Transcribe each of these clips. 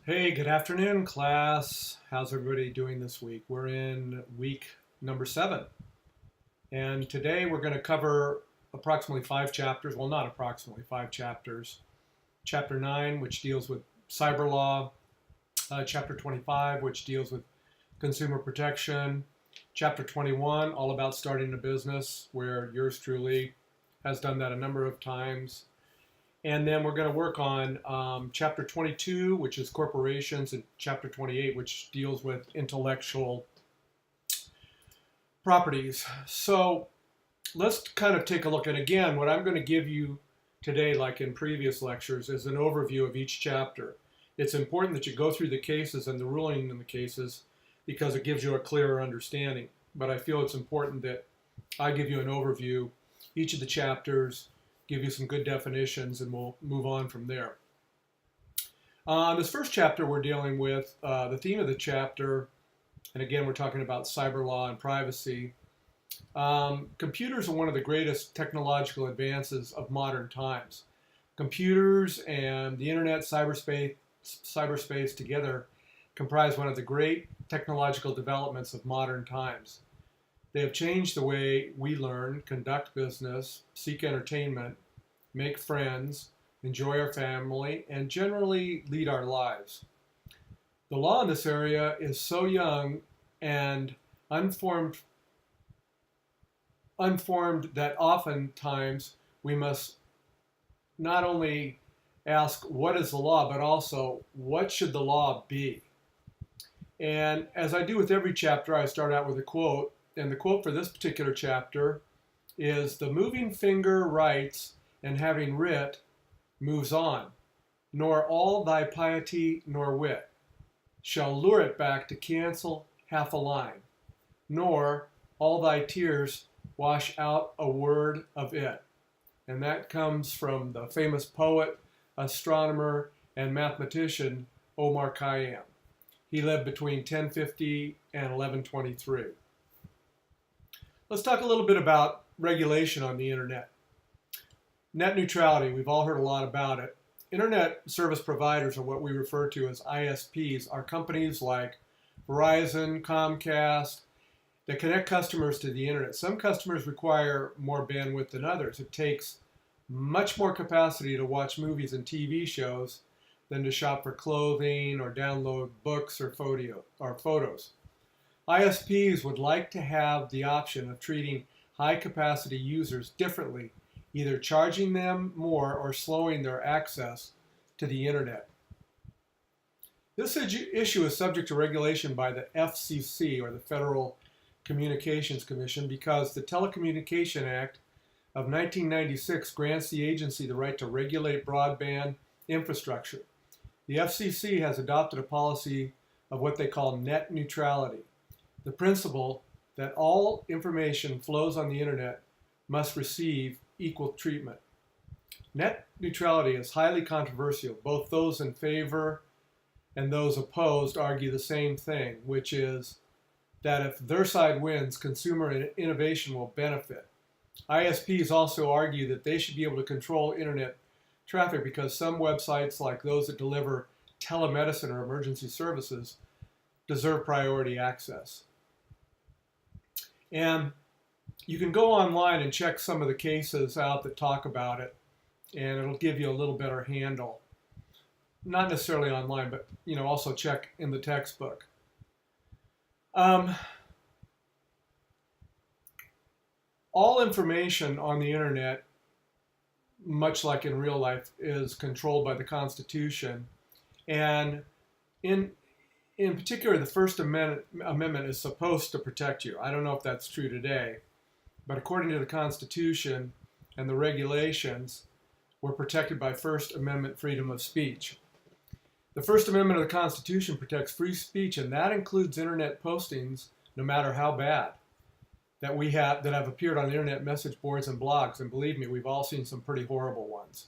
Hey, good afternoon, class. How's everybody doing this week? We're in week number 7, and today we're going to cover approximately 5 chapters. Well, not approximately 5 chapters. Chapter 9, which deals with cyber law. Chapter 25, which deals with consumer protection. Chapter 21, all about starting a business, where yours truly has done that a number of times. And then we're going to work on chapter 22, which is corporations, and chapter 28, which deals with intellectual properties. So let's kind of take a look. And again, what I'm going to give you today, like in previous lectures, is an overview of each chapter. It's important that you go through the cases and the ruling in the cases because it gives you a clearer understanding. But I feel it's important that I give you an overview, each of the chapters, give you some good definitions, and we'll move on from there. This first chapter, we're dealing with the theme of the chapter, and again, we're talking about cyber law and privacy. Computers are one of the greatest technological advances of modern times. Computers and the internet, cyberspace together comprise one of the great technological developments of modern times. They have changed the way we learn, conduct business, seek entertainment, make friends, enjoy our family, and generally lead our lives. The law in this area is so young and unformed that oftentimes we must not only ask what is the law, but also what should the law be? And as I do with every chapter, I start out with a quote. And the quote for this particular chapter is, "The moving finger writes, and having writ, moves on, nor all thy piety nor wit shall lure it back to cancel half a line, nor all thy tears wash out a word of it." And that comes from the famous poet, astronomer, and mathematician Omar Khayyam. He lived between 1050 and 1123. Let's talk a little bit about regulation on the internet. Net neutrality, we've all heard a lot about it. Internet service providers, or what we refer to as ISPs, are companies like Verizon, Comcast, that connect customers to the internet. Some customers require more bandwidth than others. It takes much more capacity to watch movies and TV shows than to shop for clothing or download books or photos. ISPs would like to have the option of treating high-capacity users differently, either charging them more or slowing their access to the internet. This issue is subject to regulation by the FCC, or the Federal Communications Commission, because the Telecommunication Act of 1996 grants the agency the right to regulate broadband infrastructure. The FCC has adopted a policy of what they call net neutrality, the principle that all information flows on the internet must receive equal treatment. Net neutrality is highly controversial. Both those in favor and those opposed argue the same thing, which is that if their side wins, consumer innovation will benefit. ISPs also argue that they should be able to control internet traffic because some websites, like those that deliver telemedicine or emergency services, deserve priority access. And you can go online and check some of the cases out that talk about it, and it'll give you a little better handle. Not necessarily online, but also check in the textbook. All information on the internet, much like in real life, is controlled by the Constitution. And in particular, the First Amendment is supposed to protect you. I don't know if that's true today, but according to the Constitution and the regulations, we're protected by First Amendment freedom of speech. The First Amendment of the Constitution protects free speech, and that includes internet postings, no matter how bad, that have appeared on internet message boards and blogs. And believe me, we've all seen some pretty horrible ones.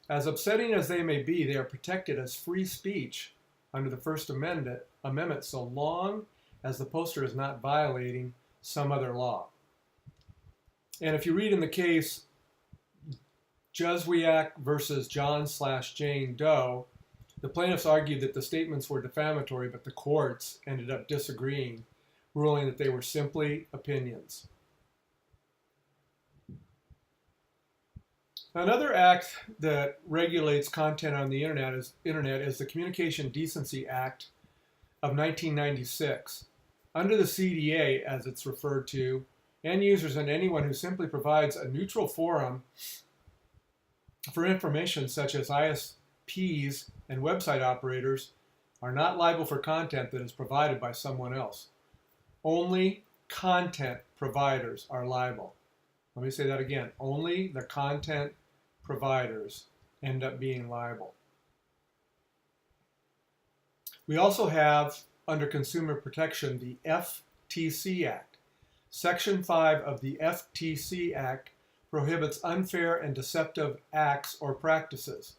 As upsetting as they may be, they are protected as free speech under the First Amendment so long as the poster is not violating some other law. And if you read in the case Juzwiak versus John/Jane Doe, The plaintiffs argued that the statements were defamatory, but the courts ended up disagreeing, ruling that they were simply opinions. Another act that regulates content on the internet is the Communication Decency Act of 1996. Under the CDA, as it's referred to, end users and anyone who simply provides a neutral forum for information such as ISPs and website operators are not liable for content that is provided by someone else. Only content providers are liable. Let me say that again. Only the content providers end up being liable. We also have, under consumer protection, the FTC Act. Section 5 of the FTC Act prohibits unfair and deceptive acts or practices.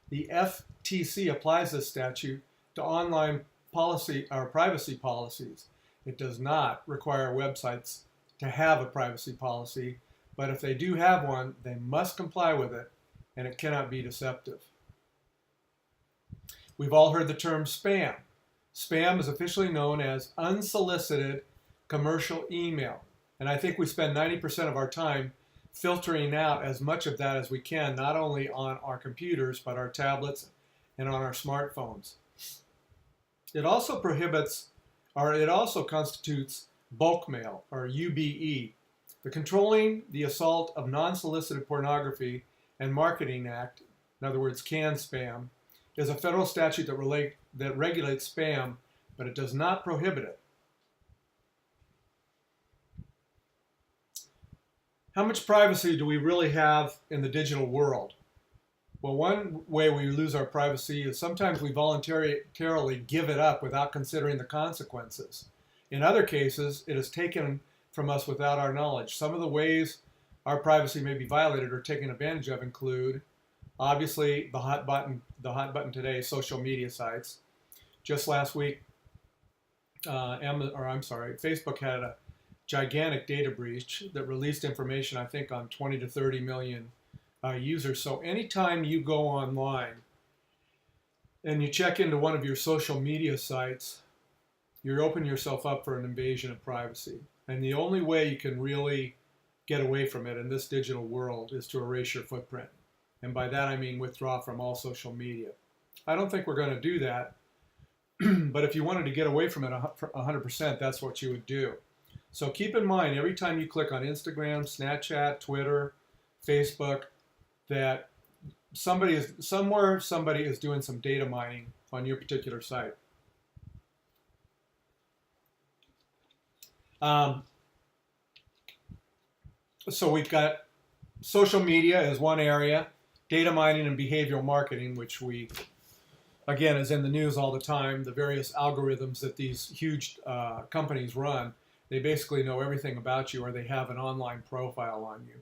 The FTC applies this statute to online policy or privacy policies. It does not require websites to have a privacy policy, but if they do have one, they must comply with it, and it cannot be deceptive. We've all heard the term spam. Spam is officially known as unsolicited commercial email, and I think we spend 90% of our time filtering out as much of that as we can, not only on our computers, but our tablets and on our smartphones. It also constitutes bulk mail, or UBE. The Controlling the Assault of Non-Solicited Pornography and Marketing Act, in other words, CAN-SPAM, is a federal statute that regulates spam, but it does not prohibit it. How much privacy do we really have in the digital world? Well, one way we lose our privacy is sometimes we voluntarily give it up without considering the consequences. In other cases, it is taken from us without our knowledge. Some of the ways our privacy may be violated or taken advantage of include, obviously, the hot button today, social media sites. Just last week, Facebook had a gigantic data breach that released information, I think, on 20 to 30 million users. So anytime you go online and you check into one of your social media sites, you're opening yourself up for an invasion of privacy. And the only way you can really get away from it in this digital world is to erase your footprint. And by that I mean withdraw from all social media. I don't think we're going to do that, but if you wanted to get away from it 100%, that's what you would do. So keep in mind, every time you click on Instagram, Snapchat, Twitter, Facebook, that somebody is doing some data mining on your particular site. So we've got social media as one area, data mining and behavioral marketing, which again, is in the news all the time. The various algorithms that these huge companies run, they basically know everything about you, or they have an online profile on you.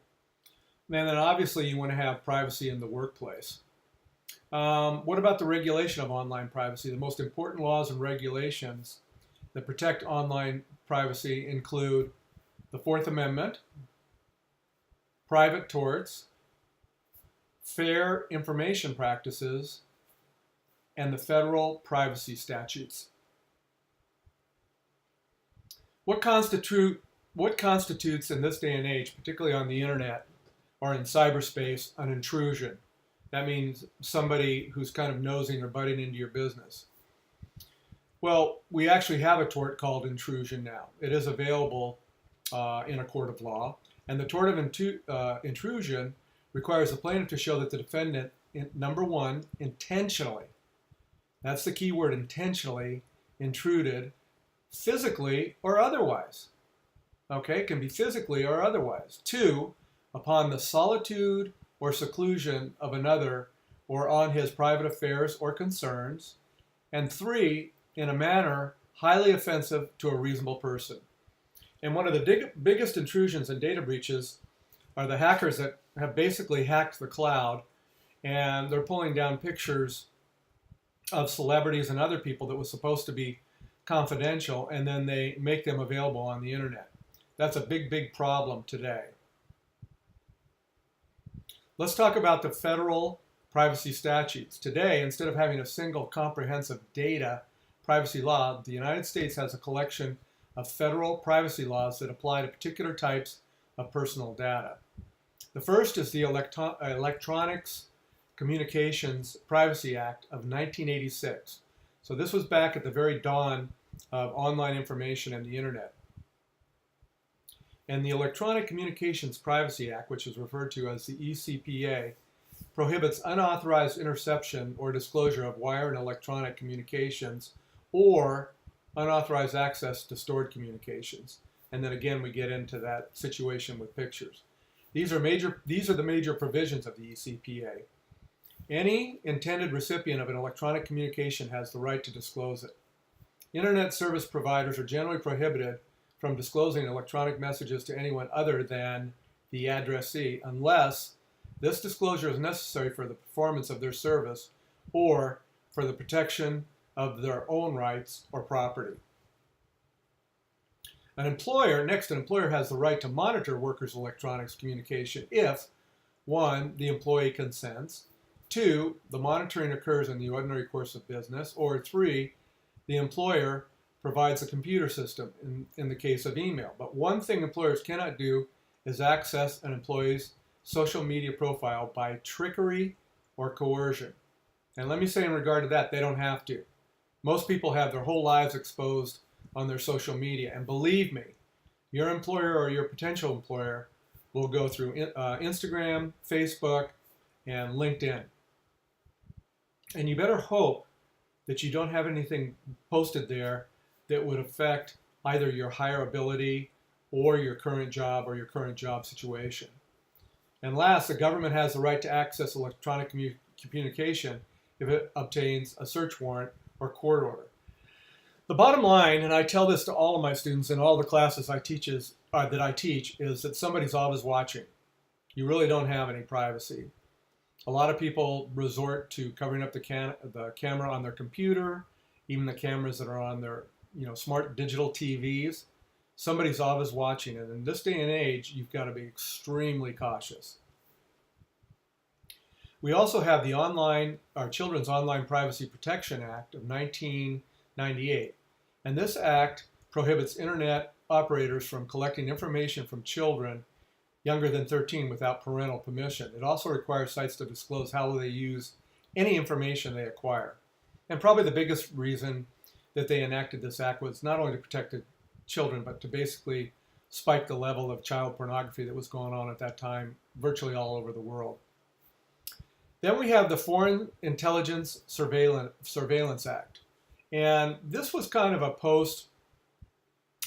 And then obviously you want to have privacy in the workplace. What about the regulation of online privacy? The most important laws and regulations that protect online privacy include the Fourth Amendment, private torts, fair information practices, and the federal privacy statutes. What constitutes in this day and age, particularly on the internet or in cyberspace, an intrusion? That means somebody who's kind of nosing or butting into your business. Well, we actually have a tort called intrusion now. It is available in a court of law. And the tort of intrusion requires the plaintiff to show that the defendant, number one, intentionally, that's the key word, intentionally, intruded physically or otherwise. Okay, it can be physically or otherwise. 2, upon the solitude or seclusion of another or on his private affairs or concerns. And 3, in a manner highly offensive to a reasonable person. And one of the biggest intrusions and data breaches are the hackers that have basically hacked the cloud, and they're pulling down pictures of celebrities and other people that was supposed to be confidential, and then they make them available on the internet. That's a big, big problem today. Let's talk about the federal privacy statutes. Today, instead of having a single comprehensive data privacy law, the United States has a collection of federal privacy laws that apply to particular types of personal data. The first is the Electronics Communications Privacy Act of 1986. So this was back at the very dawn of online information and the internet. And the Electronic Communications Privacy Act, which is referred to as the ECPA, prohibits unauthorized interception or disclosure of wire and electronic communications or unauthorized access to stored communications. And then again, we get into that situation with pictures. These are the major provisions of the ECPA. Any intended recipient of an electronic communication has the right to disclose it. Internet service providers are generally prohibited from disclosing electronic messages to anyone other than the addressee unless this disclosure is necessary for the performance of their service or for the protection of their own rights or property. An employer has the right to monitor workers' electronics communication if 1. The employee consents, 2. The monitoring occurs in the ordinary course of business, or 3. The employer provides a computer system in the case of email. But one thing employers cannot do is access an employee's social media profile by trickery or coercion. And let me say in regard to that, they don't have to. Most people have their whole lives exposed on their social media. And believe me, your employer or your potential employer will go through Instagram, Facebook, and LinkedIn. And you better hope that you don't have anything posted there that would affect either your hireability or your current job situation. And last, the government has the right to access electronic communication if it obtains a search warrant or court order. The bottom line, and I tell this to all of my students in all the classes that I teach, is that somebody's always watching. You really don't have any privacy. A lot of people resort to covering up the camera on their computer, even the cameras that are on their smart digital TVs. Somebody's always watching, and in this day and age, you've got to be extremely cautious. We also have the Children's Online Privacy Protection Act of 1998, and this act prohibits internet operators from collecting information from children younger than 13 without parental permission. It also requires sites to disclose how they use any information they acquire. And probably the biggest reason that they enacted this act was not only to protect the children, but to basically spike the level of child pornography that was going on at that time virtually all over the world. Then we have the Foreign Intelligence Surveillance Act. And this was kind of a post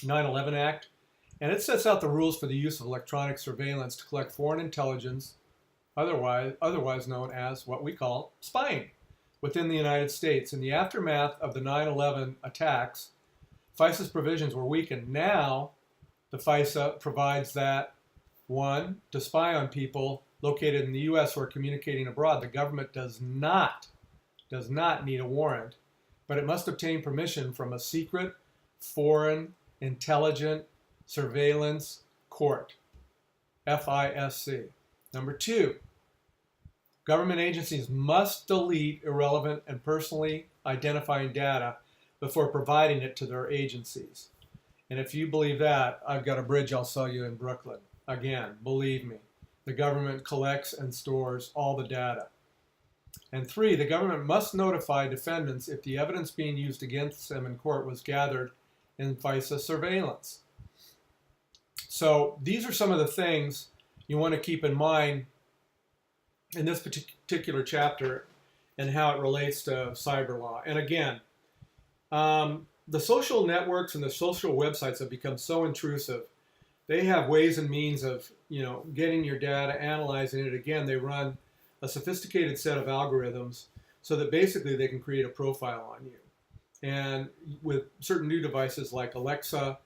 9/11 act. And it sets out the rules for the use of electronic surveillance to collect foreign intelligence, otherwise known as what we call spying, within the United States. In the aftermath of the 9/11 attacks, FISA's provisions were weakened. Now, the FISA provides that, 1, to spy on people located in the U.S. who are communicating abroad. The government does not need a warrant, but it must obtain permission from a secret foreign intelligent surveillance court, FISC. Number 2, government agencies must delete irrelevant and personally identifying data before providing it to their agencies. And if you believe that, I've got a bridge I'll sell you in Brooklyn. Again, believe me, the government collects and stores all the data. And 3, the government must notify defendants if the evidence being used against them in court was gathered in FISA surveillance. So these are some of the things you want to keep in mind in this particular chapter and how it relates to cyber law. And again, the social networks and the social websites have become so intrusive. They have ways and means of, getting your data, analyzing it. Again, they run a sophisticated set of algorithms so that basically they can create a profile on you. And with certain new devices like Alexa,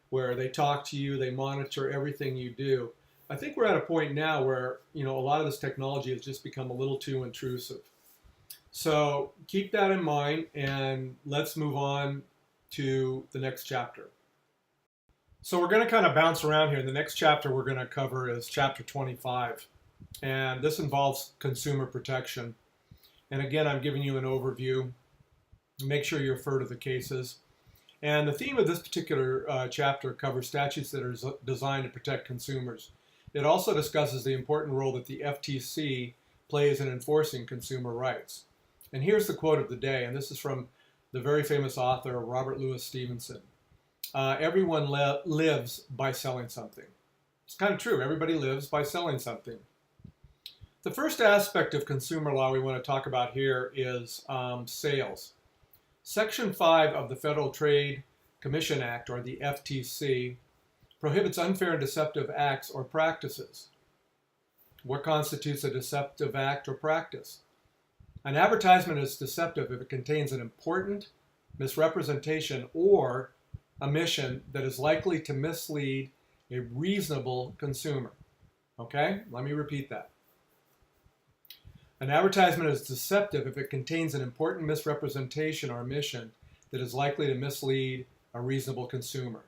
where they talk to you, they monitor everything you do. I think we're at a point now where, a lot of this technology has just become a little too intrusive. So keep that in mind, and let's move on to the next chapter. So we're going to kind of bounce around here. The next chapter we're going to cover is chapter 25, and this involves consumer protection. And again, I'm giving you an overview. Make sure you refer to the cases. And the theme of this particular chapter covers statutes that are designed to protect consumers. It also discusses the important role that the FTC plays in enforcing consumer rights. And here's the quote of the day, and this is from the very famous author Robert Louis Stevenson. Everyone lives by selling something. It's kind of true. Everybody lives by selling something. The first aspect of consumer law we want to talk about here is sales. Section 5 of the Federal Trade Commission Act, or the FTC, prohibits unfair and deceptive acts or practices. What constitutes a deceptive act or practice? An advertisement is deceptive if it contains an important misrepresentation or omission that is likely to mislead a reasonable consumer. Okay, let me repeat that. An advertisement is deceptive if it contains an important misrepresentation or omission that is likely to mislead a reasonable consumer.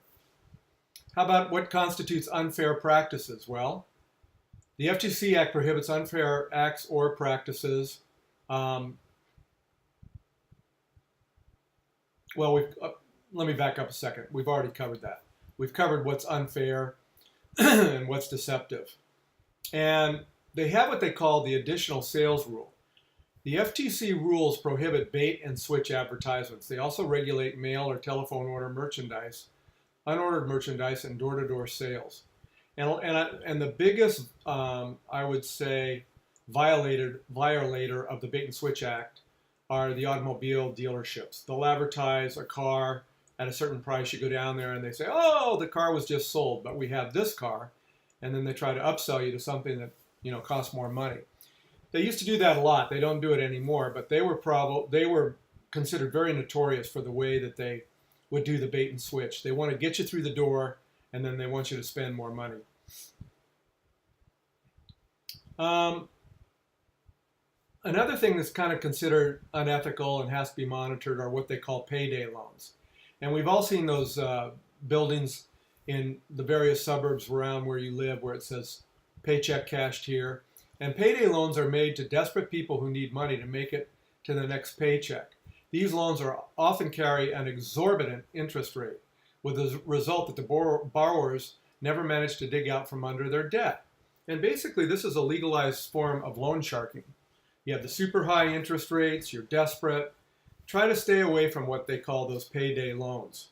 How about what constitutes unfair practices? Well, the FTC Act prohibits unfair acts or practices. Let me back up a second. We've already covered that. We've covered what's unfair and what's deceptive. And they have what they call the additional sales rule. The FTC rules prohibit bait and switch advertisements. They also regulate mail or telephone order merchandise, unordered merchandise, and door-to-door sales. And the biggest, I would say, violator of the Bait and Switch Act are the automobile dealerships. They'll advertise a car at a certain price. You go down there and they say, oh, the car was just sold, but we have this car. And then they try to upsell you to something that costs more money. They used to do that a lot. They don't do it anymore, but they were considered very notorious for the way that they would do the bait and switch. They want to get you through the door, and then they want you to spend more money. Another thing that's kind of considered unethical and has to be monitored are what they call payday loans. And we've all seen those buildings in the various suburbs around where you live where it says paycheck cashed here. And payday loans are made to desperate people who need money to make it to the next paycheck. These loans often carry an exorbitant interest rate, with the result that the borrowers never manage to dig out from under their debt. And basically, this is a legalized form of loan sharking. You have the super high interest rates, you're desperate. Try to stay away from what they call those payday loans.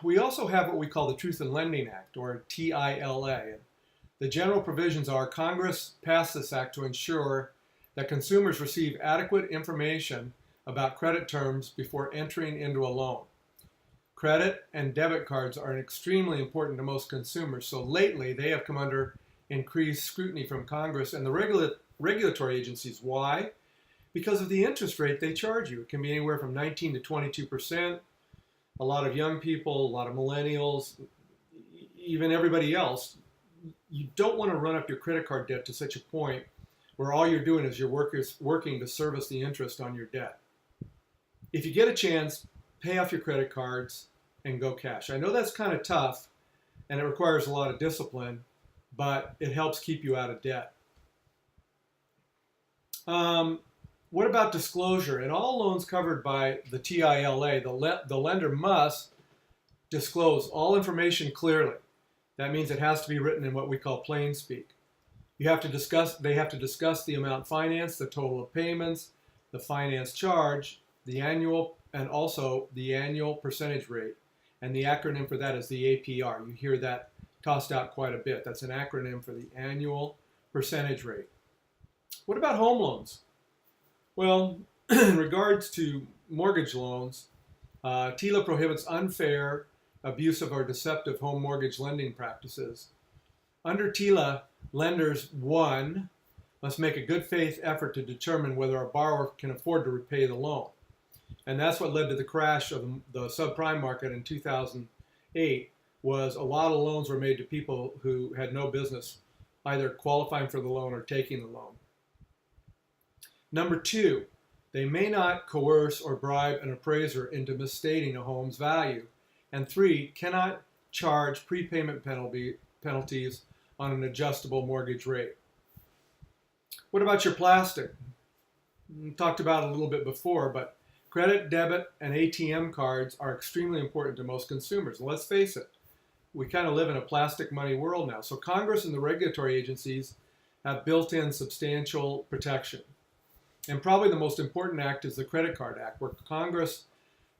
We also have what we call the Truth in Lending Act, or TILA. The general provisions are Congress passed this act to ensure that consumers receive adequate information about credit terms before entering into a loan. Credit and debit cards are extremely important to most consumers, so lately they have come under increased scrutiny from Congress and the regulatory agencies. Why? Because of the interest rate they charge you. It can be anywhere from 19 to 22%. A lot of young people, a lot of millennials, even everybody else, you don't want to run up your credit card debt to such a point where all you're doing is you're working to service the interest on your debt. If you get a chance, pay off your credit cards and go cash. I know that's kind of tough and it requires a lot of discipline, but it helps keep you out of debt. What about disclosure? In all loans covered by the TILA, the lender must disclose all information clearly. That means it has to be written in what we call plain speak. They have to discuss the amount financed, the total of payments, the finance charge, the annual, and also the annual percentage rate. And the acronym for that is the APR. You hear that tossed out quite a bit. That's an acronym for the annual percentage rate. What about home loans? Well, in regards to mortgage loans, TILA prohibits unfair, abusive, or deceptive home mortgage lending practices. Under TILA, lenders, 1, must make a good faith effort to determine whether a borrower can afford to repay the loan. And that's what led to the crash of the subprime market in 2008, was a lot of loans were made to people who had no business either qualifying for the loan or taking the loan. Number 2, they may not coerce or bribe an appraiser into misstating a home's value. And 3, cannot charge prepayment penalties on an adjustable mortgage rate. What about your plastic? We talked about it a little bit before, but credit, debit, and ATM cards are extremely important to most consumers. Let's face it, we kind of live in a plastic money world now. So Congress and the regulatory agencies have built in substantial protection. And probably the most important act is the Credit Card Act, where Congress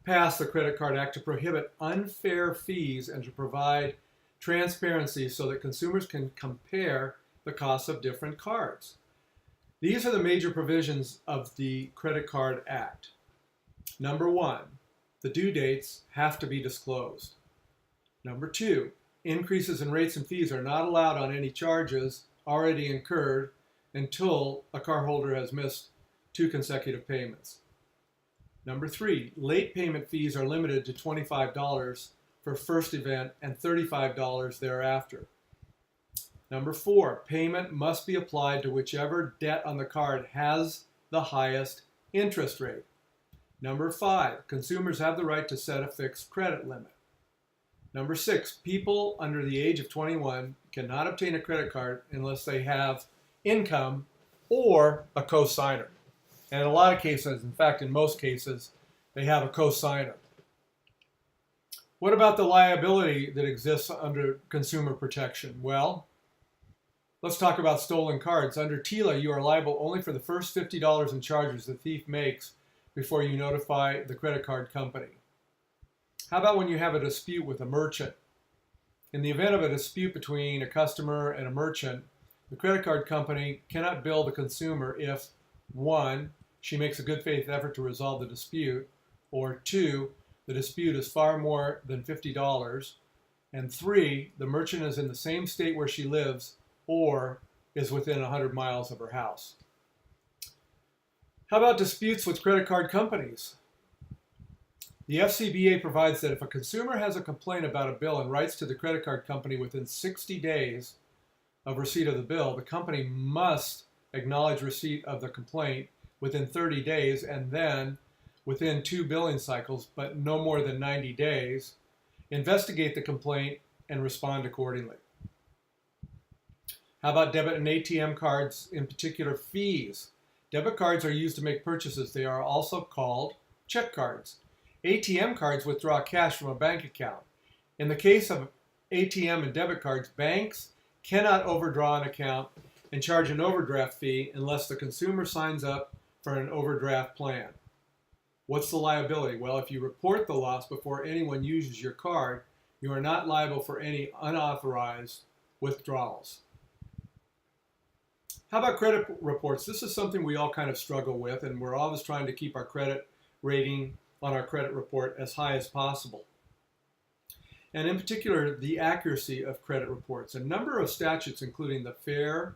passed the Credit Card Act to prohibit unfair fees and to provide transparency so that consumers can compare the costs of different cards. These are the major provisions of the Credit Card Act. Number one, the due dates have to be disclosed. Number two, increases in rates and fees are not allowed on any charges already incurred until a cardholder has missed 2 consecutive payments. Number three, late payment fees are limited to $25 for first event and $35 thereafter. Number four, payment must be applied to whichever debt on the card has the highest interest rate. Number five, consumers have the right to set a fixed credit limit. Number six, people under the age of 21 cannot obtain a credit card unless they have income or a co-signer. And in a lot of cases, in fact, in most cases, they have a co-signer. What about the liability that exists under consumer protection? Well, let's talk about stolen cards. Under TILA, you are liable only for the first $50 in charges the thief makes before you notify the credit card company. How about when you have a dispute with a merchant? In the event of a dispute between a customer and a merchant, the credit card company cannot bill the consumer if, one, she makes a good faith effort to resolve the dispute, or two, the dispute is far more than $50, and three, the merchant is in the same state where she lives or is within 100 miles of her house. How about disputes with credit card companies? The FCBA provides that if a consumer has a complaint about a bill and writes to the credit card company within 60 days of receipt of the bill, the company must acknowledge receipt of the complaint within 30 days and then, within 2 billing cycles, but no more than 90 days, investigate the complaint and respond accordingly. How about debit and ATM cards, in particular fees? Debit cards are used to make purchases. They are also called check cards. ATM cards withdraw cash from a bank account. In the case of ATM and debit cards, banks cannot overdraw an account and charge an overdraft fee unless the consumer signs up for an overdraft plan. What's the liability? Well, if you report the loss before anyone uses your card, you are not liable for any unauthorized withdrawals. How about credit reports? This is something we all kind of struggle with, and we're always trying to keep our credit rating on our credit report as high as possible. And in particular, the accuracy of credit reports. A number of statutes, including the Fair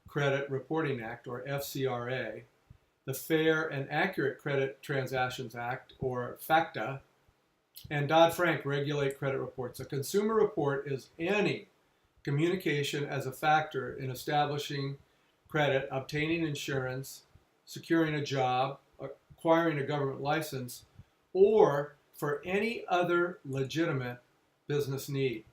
Credit Reporting Act, or FCRA, the Fair and Accurate Credit Transactions Act, or FACTA, and Dodd-Frank regulate credit reports. A consumer report is any communication as a factor in establishing credit, obtaining insurance, securing a job, acquiring a government license, or for any other legitimate business need.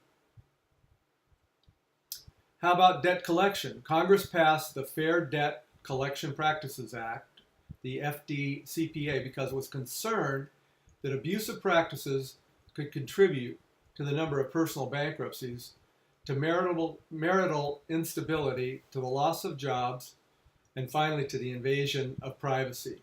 How about debt collection? Congress passed the Fair Debt Collection Practices Act, the FDCPA, because it was concerned that abusive practices could contribute to the number of personal bankruptcies, to marital instability, to the loss of jobs, and finally to the invasion of privacy.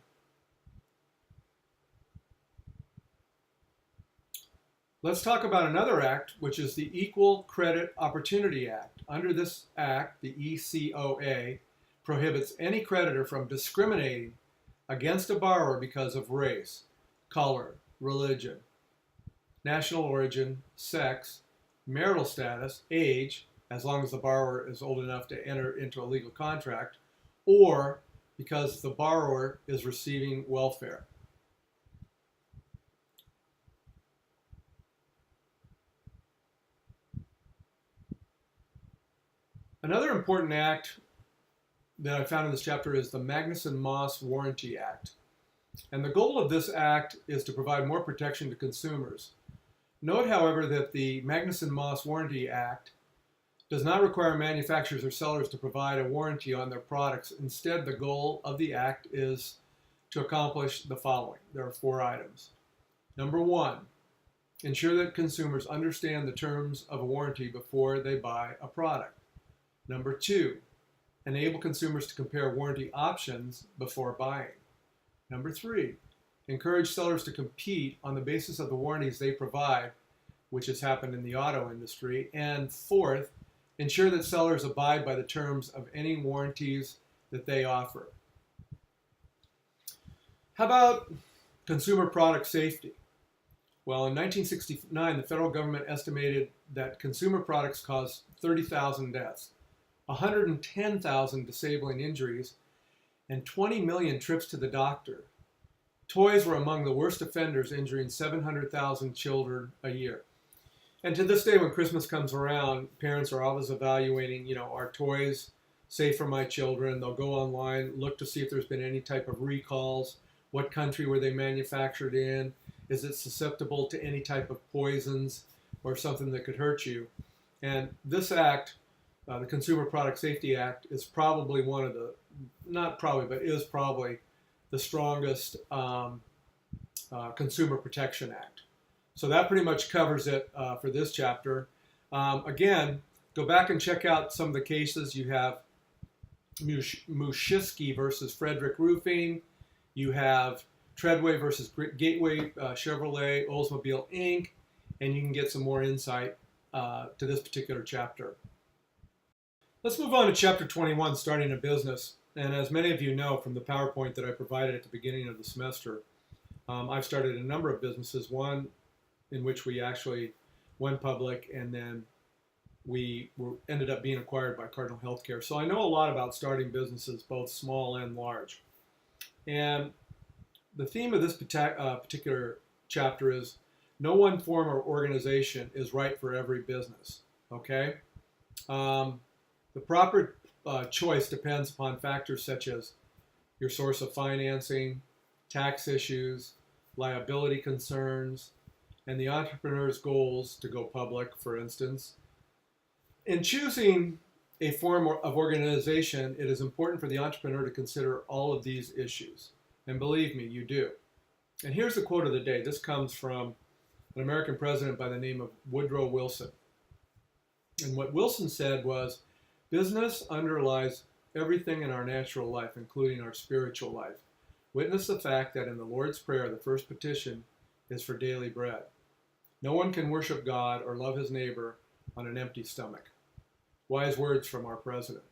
Let's talk about another act, which is the Equal Credit Opportunity Act. Under this act, the ECOA prohibits any creditor from discriminating against a borrower because of race, color, religion, national origin, sex, marital status, age, as long as the borrower is old enough to enter into a legal contract, or because the borrower is receiving welfare. Another important act that I found in this chapter is the Magnuson-Moss Warranty Act. And the goal of this act is to provide more protection to consumers. Note, however, that the Magnuson-Moss Warranty Act does not require manufacturers or sellers to provide a warranty on their products. Instead, the goal of the act is to accomplish the following. There are 4 items. Number 1, ensure that consumers understand the terms of a warranty before they buy a product. Number 2, enable consumers to compare warranty options before buying. Number 3, encourage sellers to compete on the basis of the warranties they provide, which has happened in the auto industry. And 4th, ensure that sellers abide by the terms of any warranties that they offer. How about consumer product safety? Well, in 1969, the federal government estimated that consumer products caused 30,000 deaths, 110,000 disabling injuries, and 20 million trips to the doctor. Toys were among the worst offenders, injuring 700,000 children a year. And to this day, when Christmas comes around, parents are always evaluating, are toys safe for my children? They'll go online, look to see if there's been any type of recalls. What country were they manufactured in? Is it susceptible to any type of poisons or something that could hurt you? And this act, the Consumer Product Safety Act, is probably one of the, not probably, but is probably the strongest Consumer Protection Act. So that pretty much covers it for this chapter. Again, go back and check out some of the cases. You have Muschiski versus Frederick Roofing. You have Treadway versus Gateway Chevrolet, Oldsmobile Inc. And you can get some more insight to this particular chapter. Let's move on to chapter 21, starting a business. And as many of you know from the PowerPoint that I provided at the beginning of the semester, I've started a number of businesses, one in which we actually went public, and then we ended up being acquired by Cardinal Healthcare. So I know a lot about starting businesses, both small and large. And the theme of this particular chapter is no one form or organization is right for every business, okay? The proper choice depends upon factors such as your source of financing, tax issues, liability concerns, and the entrepreneur's goals to go public, for instance. In choosing a form of organization, it is important for the entrepreneur to consider all of these issues. And believe me, you do. And here's the quote of the day. This comes from an American president by the name of Woodrow Wilson. And what Wilson said was, business underlies everything in our natural life, including our spiritual life. Witness the fact that in the Lord's Prayer, the first petition is for daily bread. No one can worship God or love his neighbor on an empty stomach. Wise words from our president.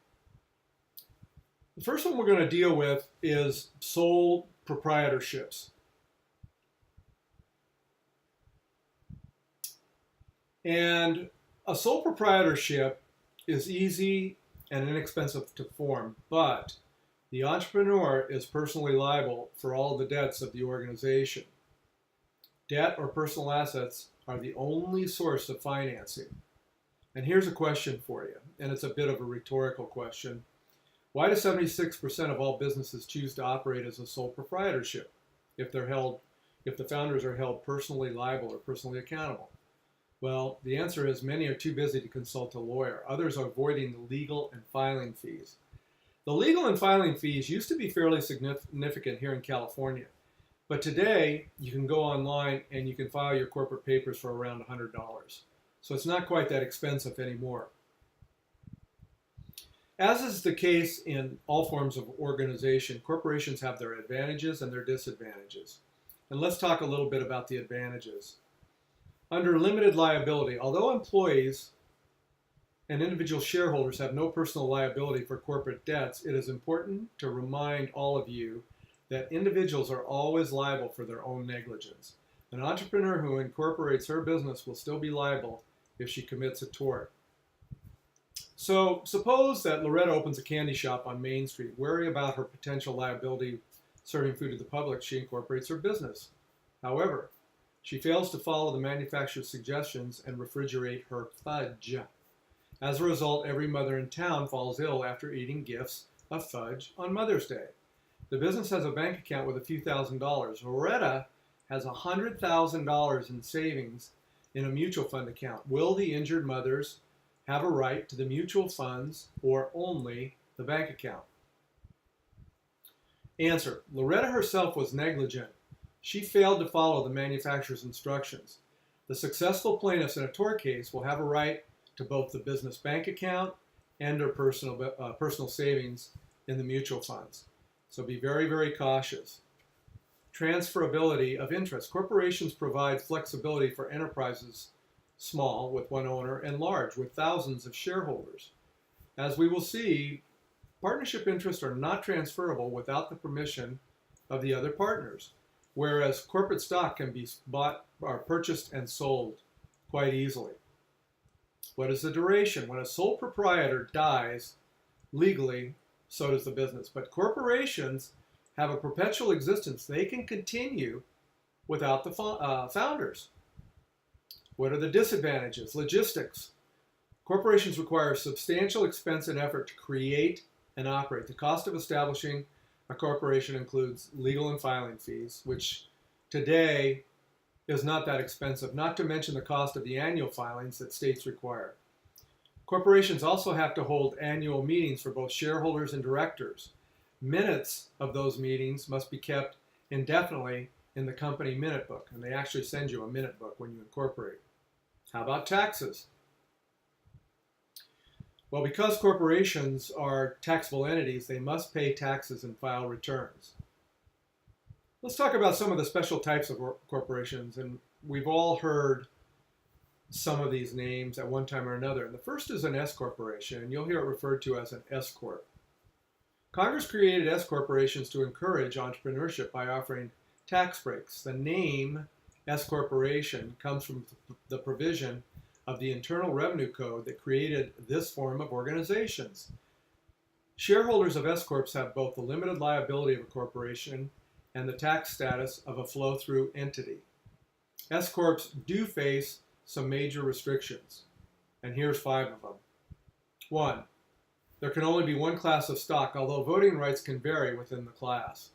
The first one we're going to deal with is sole proprietorships. And a sole proprietorship is easy and inexpensive to form, but the entrepreneur is personally liable for all the debts of the organization. Debt or personal assets are the only source of financing. And here's a question for you, and it's a bit of a rhetorical question. Why do 76% of all businesses choose to operate as a sole proprietorship if the founders are held personally liable or personally accountable? Well, the answer is many are too busy to consult a lawyer. Others are avoiding the legal and filing fees. The legal and filing fees used to be fairly significant here in California. But today, you can go online and you can file your corporate papers for around $100. So it's not quite that expensive anymore. As is the case in all forms of organization, corporations have their advantages and their disadvantages. And let's talk a little bit about the advantages. Under limited liability, although employees and individual shareholders have no personal liability for corporate debts, it is important to remind all of you that individuals are always liable for their own negligence. An entrepreneur who incorporates her business will still be liable if she commits a tort. So suppose that Loretta opens a candy shop on Main Street. Wary about her potential liability serving food to the public, she incorporates her business. However, she fails to follow the manufacturer's suggestions and refrigerate her fudge. As a result, every mother in town falls ill after eating gifts of fudge on Mother's Day. The business has a bank account with a few $1,000s. Loretta has $100,000 in savings in a mutual fund account. Will the injured mothers have a right to the mutual funds or only the bank account? Answer: Loretta herself was negligent. She failed to follow the manufacturer's instructions. The successful plaintiffs in a tort case will have a right to both the business bank account and their personal savings in the mutual funds. So be very, very cautious. Transferability of interest. Corporations provide flexibility for enterprises small with one owner and large with thousands of shareholders. As we will see, partnership interests are not transferable without the permission of the other partners, whereas corporate stock can be bought or purchased and sold quite easily. What is the duration? When a sole proprietor dies legally, so does the business. But corporations have a perpetual existence. They can continue without the founders. What are the disadvantages? Logistics. Corporations require substantial expense and effort to create and operate. The cost of establishing a corporation includes legal and filing fees, which today is not that expensive, not to mention the cost of the annual filings that states require. Corporations also have to hold annual meetings for both shareholders and directors. Minutes of those meetings must be kept indefinitely in the company minute book, and they actually send you a minute book when you incorporate. How about taxes? Well, because corporations are taxable entities, they must pay taxes and file returns. Let's talk about some of the special types of corporations, and we've all heard some of these names at one time or another. And the first is an S corporation, and you'll hear it referred to as an S corp. Congress created S corporations to encourage entrepreneurship by offering tax breaks. The name S corporation comes from the provision of the Internal Revenue Code that created this form of organizations. Shareholders of S corps have both the limited liability of a corporation and the tax status of a flow-through entity. S corps do face some major restrictions, and here's 5 of them. 1. There can only be one class of stock, although voting rights can vary within the class.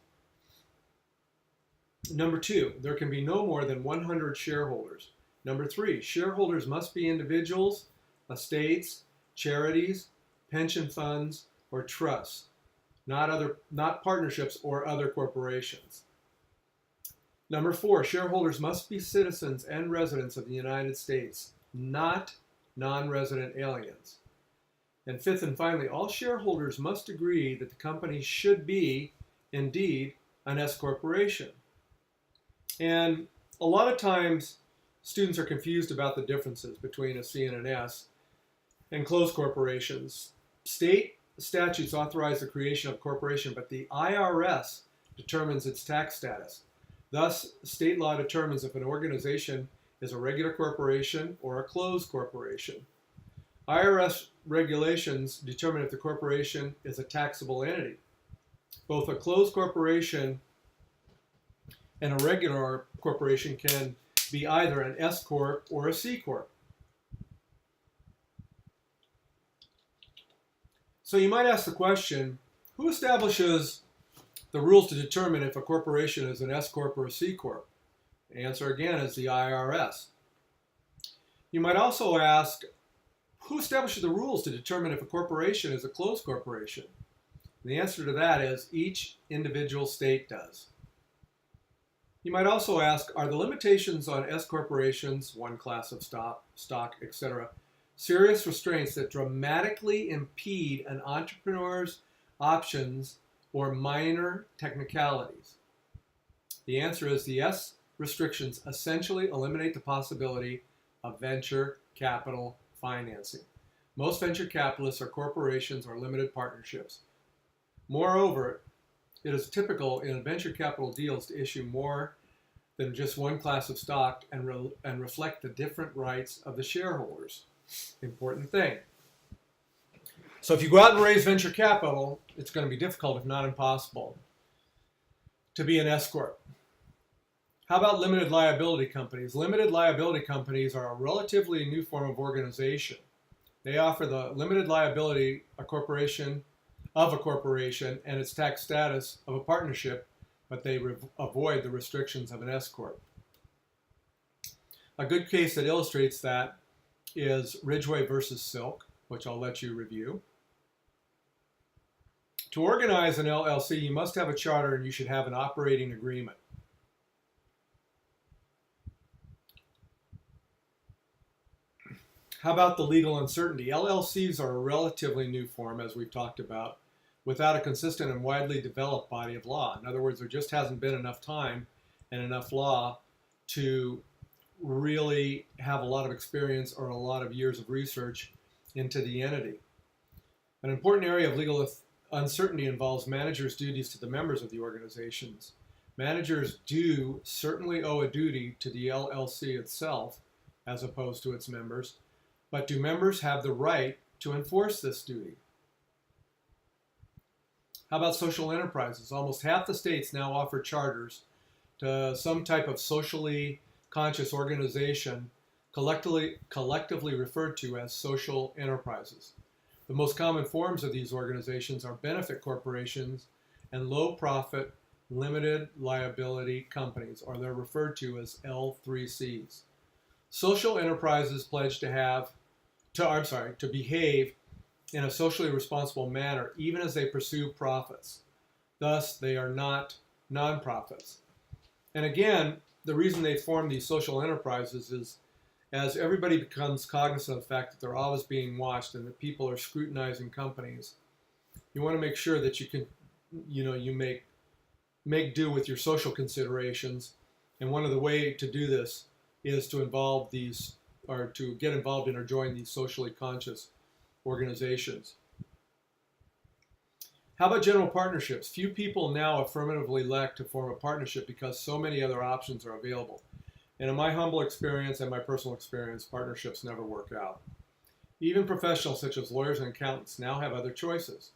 Number 2, there can be no more than 100 shareholders. Number 3, shareholders must be individuals, estates, charities, pension funds, or trusts, not partnerships or other corporations. Number 4, shareholders must be citizens and residents of the United States, not non-resident aliens. And 5th and finally, all shareholders must agree that the company should be, indeed, an S corporation. And a lot of times, students are confused about the differences between a C and an S and closed corporations. State statutes authorize the creation of a corporation, but the IRS determines its tax status. Thus, state law determines if an organization is a regular corporation or a closed corporation. IRS regulations determine if the corporation is a taxable entity. Both a closed corporation and a regular corporation can be either an S corp or a C corp. So you might ask the question, who establishes the rules to determine if a corporation is an S corp or a C corp? The answer again is the IRS. You might also ask, who establishes the rules to determine if a corporation is a closed corporation? And the answer to that is each individual state does. You might also ask, are the limitations on S corporations, one class of stock, etc., serious restraints that dramatically impede an entrepreneur's options or minor technicalities? The answer is the S restrictions essentially eliminate the possibility of venture capital financing. Most venture capitalists are corporations or limited partnerships. Moreover, it is typical in venture capital deals to issue more than just one class of stock and reflect the different rights of the shareholders. Important thing. So if you go out and raise venture capital, it's going to be difficult, if not impossible, to be an S corp. How about limited liability companies? Limited liability companies are a relatively new form of organization. They offer the limited liability of a corporation and its tax status of a partnership, but they avoid the restrictions of an S corp. A good case that illustrates that is Ridgway versus Silk, which I'll let you review. To organize an LLC, you must have a charter and you should have an operating agreement. How about the legal uncertainty? LLCs are a relatively new form, as we've talked about, without a consistent and widely developed body of law. In other words, there just hasn't been enough time and enough law to really have a lot of experience or a lot of years of research into the entity. An important area of legal uncertainty involves managers' duties to the members of the organizations. Managers do certainly owe a duty to the LLC itself as opposed to its members, but do members have the right to enforce this duty? How about social enterprises? Almost half the states now offer charters to some type of socially conscious organization, collectively referred to as social enterprises. The most common forms of these organizations are benefit corporations and low-profit, limited liability companies, or they're referred to as L3Cs. Social enterprises pledge to behave in a socially responsible manner, even as they pursue profits. Thus, they are not nonprofits. And again, the reason they form these social enterprises is as everybody becomes cognizant of the fact that they're always being watched and that people are scrutinizing companies, you want to make sure that you can, you make do with your social considerations. And one of the ways to do this is to involve these, or to get involved in or join these socially conscious organizations. How about general partnerships? Few people now affirmatively elect to form a partnership because so many other options are available. And in my humble experience and my personal experience, partnerships never work out. Even professionals such as lawyers and accountants now have other choices.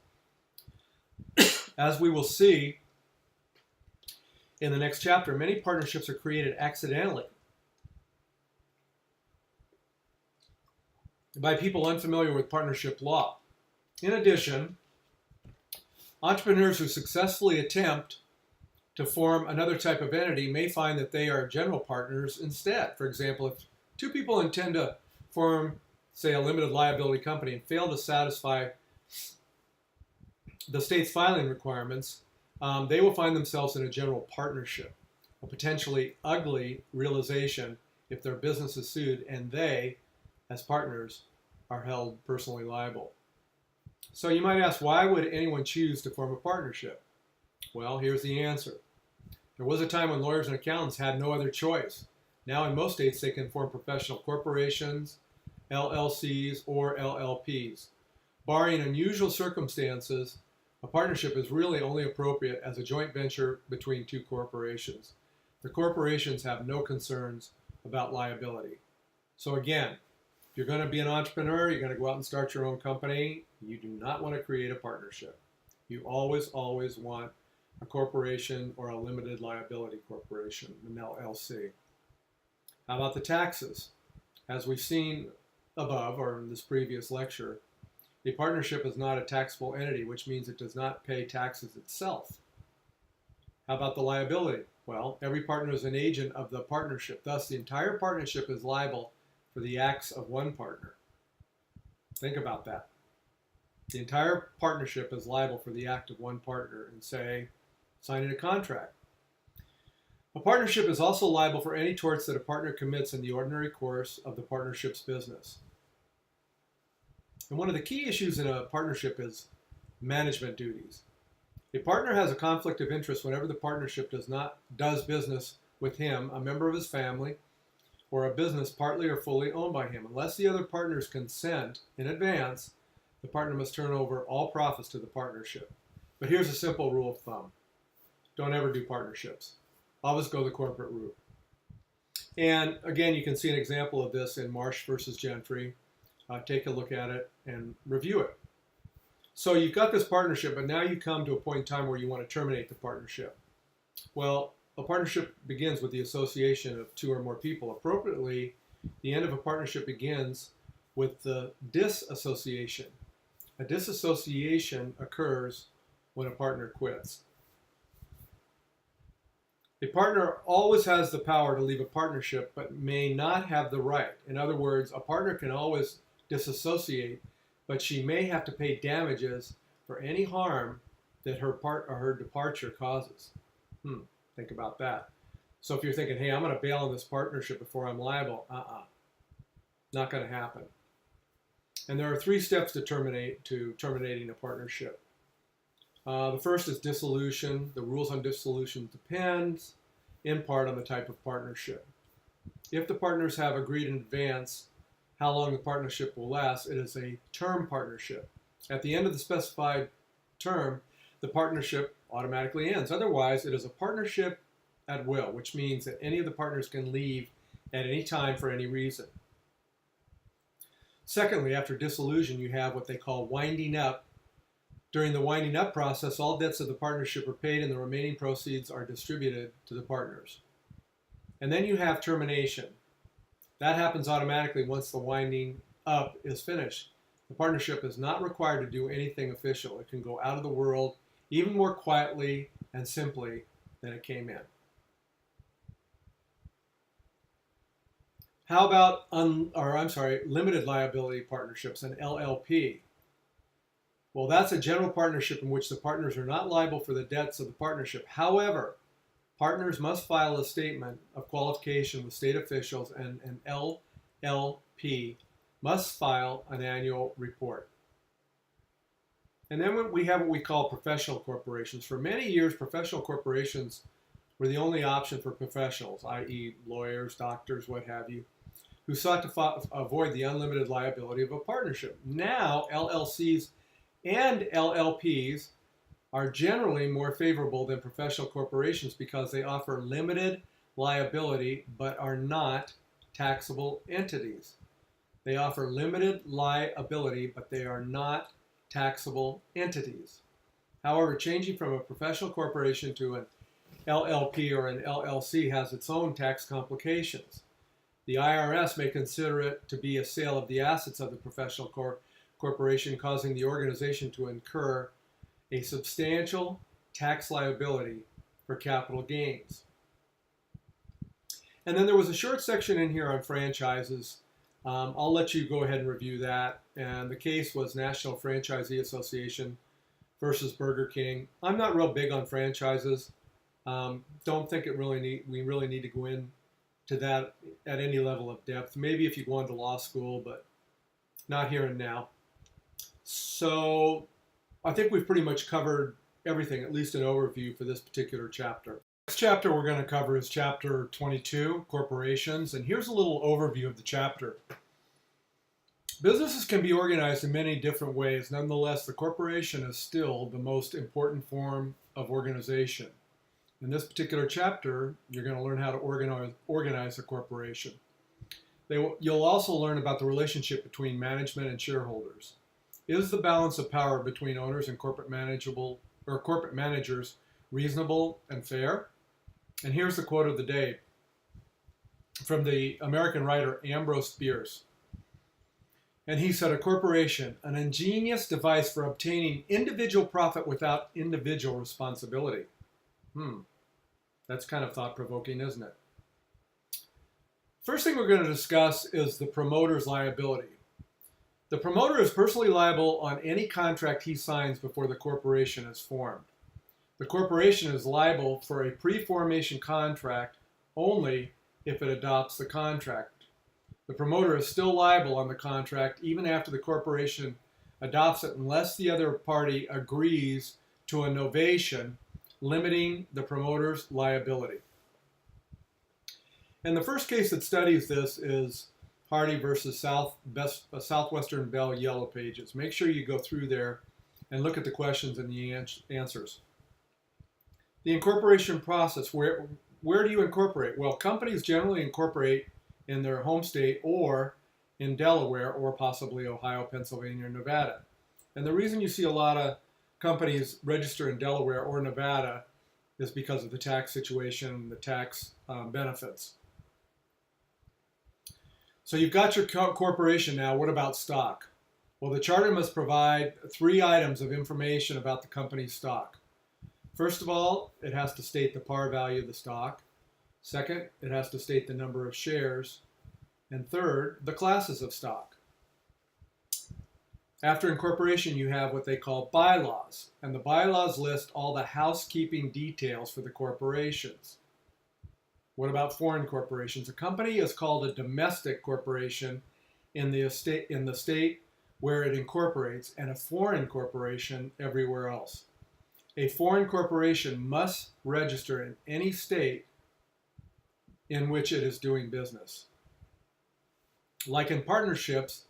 As we will see in the next chapter, many partnerships are created accidentally by people unfamiliar with partnership law. In addition, entrepreneurs who successfully attempt to form another type of entity may find that they are general partners instead. For example, if two people intend to form, say, a limited liability company and fail to satisfy the state's filing requirements, they will find themselves in a general partnership, a potentially ugly realization if their business is sued and they, as partners, are held personally liable. So you might ask, why would anyone choose to form a partnership? Well, here's the answer. There was a time when lawyers and accountants had no other choice. Now in most states they can form professional corporations, LLCs, or LLPs. Barring unusual circumstances, a partnership is really only appropriate as a joint venture between two corporations. The corporations have no concerns about liability. So again, if you're going to be an entrepreneur, you're going to go out and start your own company, you do not want to create a partnership. You always want a corporation or a limited liability corporation, an LLC. How about the taxes? As we've seen above, or in this previous lecture, a partnership is not a taxable entity, which means it does not pay taxes itself. How about the liability? Well, every partner is an agent of the partnership. Thus, the entire partnership is liable for the acts of one partner. Think about that. The entire partnership is liable for the act of one partner and, say, signing a contract. A partnership is also liable for any torts that a partner commits in the ordinary course of the partnership's business. And one of the key issues in a partnership is management duties. A partner has a conflict of interest whenever the partnership does business with him, a member of his family, or a business partly or fully owned by him. Unless the other partners consent in advance, the partner must turn over all profits to the partnership. But here's a simple rule of thumb. Don't ever do partnerships. Always go the corporate route. And again, you can see an example of this in Marsh versus Gentry. Take a look at it and review it. So you've got this partnership, but now you come to a point in time where you want to terminate the partnership. Well, a partnership begins with the association of two or more people. Appropriately, the end of a partnership begins with the disassociation. A disassociation occurs when a partner quits. A partner always has the power to leave a partnership but may not have the right. In other words, a partner can always disassociate, but she may have to pay damages for any harm that her departure causes. Think about that. So if you're thinking, hey, I'm going to bail on this partnership before I'm liable, not going to happen. And there are 3 steps to terminating a partnership. The first is dissolution. The rules on dissolution depends in part on the type of partnership. If the partners have agreed in advance how long the partnership will last, it is a term partnership. At the end of the specified term, the partnership automatically ends. Otherwise, it is a partnership at will, which means that any of the partners can leave at any time for any reason. Secondly, after dissolution, you have what they call winding up. During the winding up process, all debts of the partnership are paid and the remaining proceeds are distributed to the partners. And then you have termination. That happens automatically once the winding up is finished. The partnership is not required to do anything official. It can go out of the world even more quietly and simply than it came in. How about limited liability partnerships, an LLP? Well, that's a general partnership in which the partners are not liable for the debts of the partnership. However, partners must file a statement of qualification with state officials, and an LLP must file an annual report. And then we have what we call professional corporations. For many years, professional corporations were the only option for professionals, i.e. lawyers, doctors, what have you, who sought to avoid the unlimited liability of a partnership. Now, LLCs and LLPs are generally more favorable than professional corporations because they offer limited liability but are not taxable entities. They offer limited liability, but they are not taxable entities. However, changing from a professional corporation to an LLP or an LLC has its own tax complications. The IRS may consider it to be a sale of the assets of the professional corporation, causing the organization to incur a substantial tax liability for capital gains. And then there was a short section in here on franchises. I'll let you go ahead and review that. And the case was National Franchisee Association versus Burger King. I'm not real big on franchises. Don't think we really need to go into that at any level of depth. Maybe if you go into law school, but not here and now. So I think we've pretty much covered everything, at least an overview for this particular chapter. Next chapter we're going to cover is chapter 22, corporations, and here's a little overview of the chapter. Businesses can be organized in many different ways. Nonetheless, the corporation is still the most important form of organization. In this particular chapter, you're going to learn how to organize a corporation. You'll also learn about the relationship between management and shareholders. Is the balance of power between owners and corporate managers reasonable and fair? And here's the quote of the day from the American writer Ambrose Bierce. And he said, "A corporation, an ingenious device for obtaining individual profit without individual responsibility." That's kind of thought-provoking, isn't it? First thing we're going to discuss is the promoter's liability. The promoter is personally liable on any contract he signs before the corporation is formed. The corporation is liable for a pre-formation contract only if it adopts the contract. The promoter is still liable on the contract even after the corporation adopts it unless the other party agrees to a novation limiting the promoter's liability. And the first case that studies this is Hardy versus Southwestern Bell Yellow Pages. Make sure you go through there and look at the questions and the answers. The incorporation process, where do you incorporate? Well, companies generally incorporate in their home state or in Delaware or possibly Ohio, Pennsylvania, or Nevada. And the reason you see a lot of companies register in Delaware or Nevada is because of the tax situation, the tax benefits. So you've got your corporation now. What about stock? Well, the charter must provide 3 items of information about the company's stock. First of all, it has to state the par value of the stock. Second, it has to state the number of shares. And third, the classes of stock. After incorporation, you have what they call bylaws, and the bylaws list all the housekeeping details for the corporations. What about foreign corporations? A company is called a domestic corporation in the state where it incorporates, and a foreign corporation everywhere else. A foreign corporation must register in any state in which it is doing business. Like in partnerships,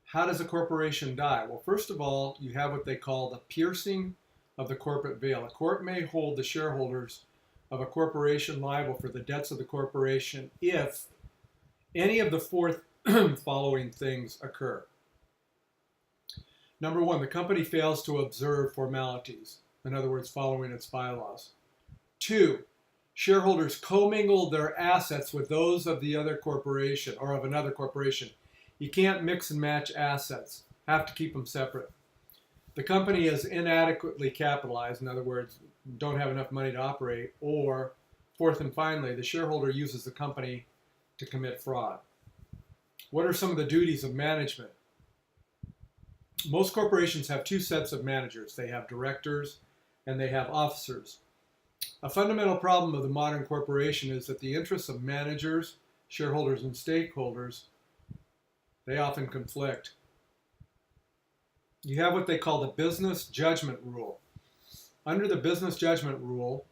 how does a corporation die? Well, first of all, you have what they call the piercing of the corporate veil. A court may hold the shareholders of a corporation liable for the debts of the corporation if any of the four following things occur. Number one, the company fails to observe formalities, in other words, following its bylaws. Two, shareholders commingle their assets with those of the other corporation or of another corporation. You can't mix and match assets. Have to keep them separate. The company is inadequately capitalized, in other words, don't have enough money to operate. Or, fourth and finally, the shareholder uses the company to commit fraud. What are some of the duties of management? Most corporations have two sets of managers. They have directors and they have officers. A fundamental problem of the modern corporation is that the interests of managers, shareholders, and stakeholders, they often conflict. You have what they call the business judgment rule. Under the business judgment rule,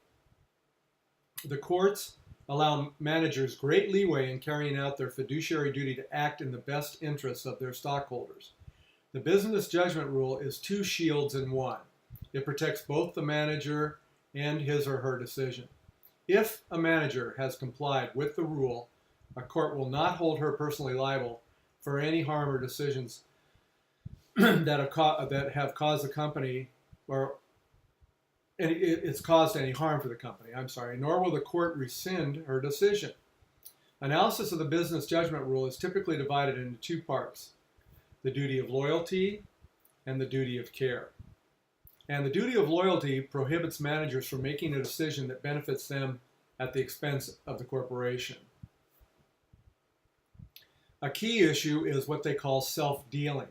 the courts allow managers great leeway in carrying out their fiduciary duty to act in the best interests of their stockholders. The business judgment rule is two shields in one. It protects both the manager and his or her decision. If a manager has complied with the rule, a court will not hold her personally liable for any harm or decisions that have caused the company or it's caused any harm for the company, nor will the court rescind her decision. Analysis of the business judgment rule is typically divided into two parts: the duty of loyalty and the duty of care. And the duty of loyalty prohibits managers from making a decision that benefits them at the expense of the corporation. A key issue is what they call self-dealing.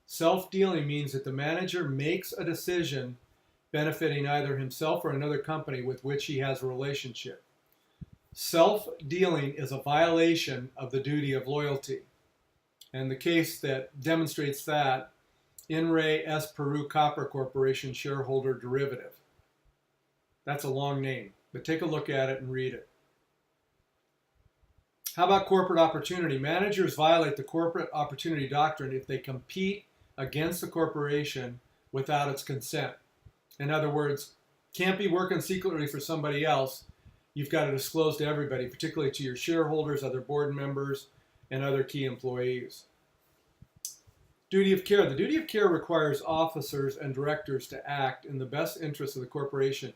Self-dealing means that the manager makes a decision benefiting either himself or another company with which he has a relationship. Self-dealing is a violation of the duty of loyalty. And the case that demonstrates that, In re S. Peru Copper Corporation shareholder derivative. That's a long name, but take a look at it and read it. How about corporate opportunity? Managers violate the corporate opportunity doctrine if they compete against the corporation without its consent. In other words, can't be working secretly for somebody else. You've got to disclose to everybody, particularly to your shareholders, other board members, and other key employees. Duty of care. The duty of care requires officers and directors to act in the best interest of the corporation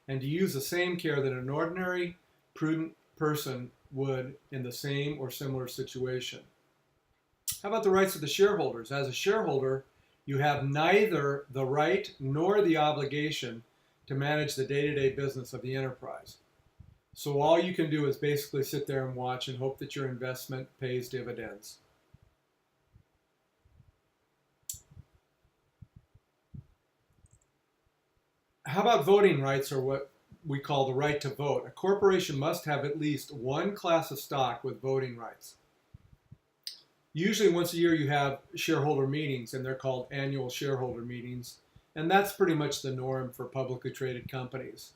and to use the same care that an ordinary, prudent person would in the same or similar situation. How about the rights of the shareholders? As a shareholder, you have neither the right nor the obligation to manage the day-to-day business of the enterprise. So all you can do is basically sit there and watch and hope that your investment pays dividends. How about voting rights, or what we call the right to vote? A corporation must have at least one class of stock with voting rights. Usually once a year you have shareholder meetings, and they're called annual shareholder meetings, and that's pretty much the norm for publicly traded companies.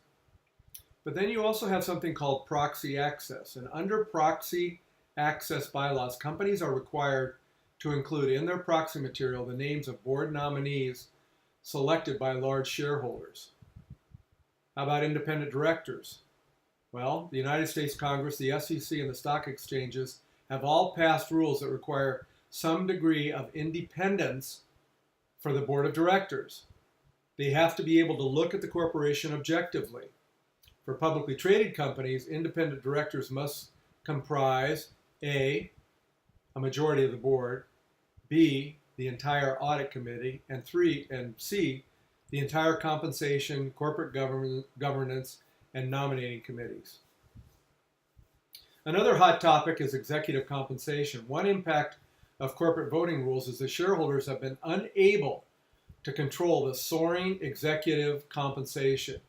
But then you also have something called proxy access, and under proxy access bylaws, companies are required to include in their proxy material the names of board nominees selected by large shareholders. How about independent directors? Well, the United States Congress, the SEC, and the stock exchanges have all passed rules that require some degree of independence for the board of directors. They have to be able to look at the corporation objectively. For publicly traded companies, independent directors must comprise A, a majority of the board, B, the entire audit committee, and C, the entire compensation, corporate governance, and nominating committees. Another hot topic is executive compensation. One impact of corporate voting rules is the shareholders have been unable to control the soaring executive compensation.